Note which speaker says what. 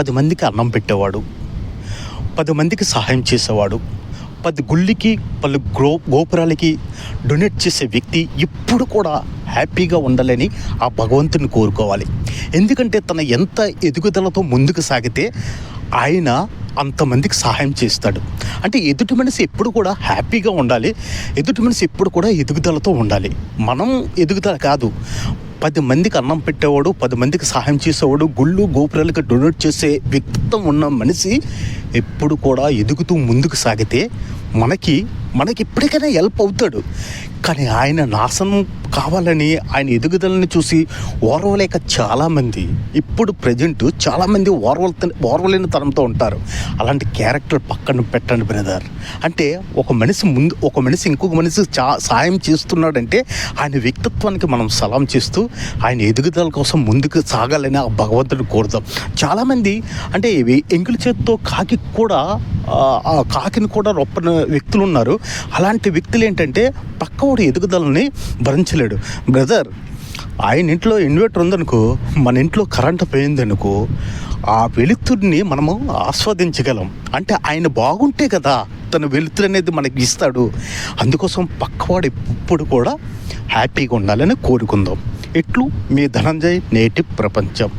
Speaker 1: 10 మందికి అన్నం పెట్టేవాడు, 10 మందికి సహాయం చేసేవాడు, 10 గుళ్ళకి 10 గోపురాలకి డొనేట్ చేసే వ్యక్తి ఇప్పుడు కూడా హ్యాపీగా ఉండాలని ఆ భగవంతుని కోరుకోవాలి. ఎందుకంటే తన ఎంత ఎదుగుదలతో ముందుకు సాగితే ఆయన అంతమందికి సహాయం చేస్తాడు. అంటే ఎదుటి మనిషి ఎప్పుడు కూడా హ్యాపీగా ఉండాలి, ఎదుటి మనిషి ఎప్పుడు కూడా ఎదుగుదలతో ఉండాలి. మనం ఎదుగుదల కాదు, 10 మందికి అన్నం పెట్టేవాడు, 10 మందికి సహాయం చేసేవాడు, గుళ్ళు గోపురాలకు డొనేట్ చేసే వ్యక్తిత్వం ఉన్న మనిషి ఎప్పుడు కూడా ఎదుగుతూ ముందుకు సాగితే మనకి ఎప్పటికైనా హెల్ప్ అవుతాడు. కానీ ఆయన నాశనం కావాలని, ఆయన ఎదుగుదలని చూసి ఓర్వలేక చాలామంది ఇప్పుడు ప్రజెంట్ చాలామంది ఓర్వలేని తనంతో ఉంటారు. అలాంటి క్యారెక్టర్ పక్కన పెట్టండి బ్రదర్. అంటే ఒక మనిషి ఇంకొక మనిషి సాయం చేస్తున్నాడంటే ఆయన వ్యక్తిత్వానికి మనం సలాం చేస్తూ ఆయన ఎదుగుదల కోసం ముందుకు సాగాలని ఆ భగవంతుడిని కోరుతాం. చాలామంది అంటే ఎంగిలి చేత్తో కాకిని కూడా రొప్పని వ్యక్తులు ఉన్నారు. అలాంటి వ్యక్తులు ఏంటంటే పక్కవాడు ఎదుగుదలని భరించలేడు. బ్రదర్, ఆయన ఇంట్లో ఇన్వర్టర్ ఉందనుకో, మన ఇంట్లో కరెంటు పోయిందనుకో, ఆ వెలుతురిని మనము ఆస్వాదించగలం. అంటే ఆయన బాగుంటే కదా తన వెలుతురు అనేది మనకి ఇస్తాడు. అందుకోసం పక్కవాడు ఎప్పుడు కూడా హ్యాపీగా ఉండాలని కోరుకుందాం. ఇట్లు మీ ధనంజయ్, నేటి ప్రపంచం.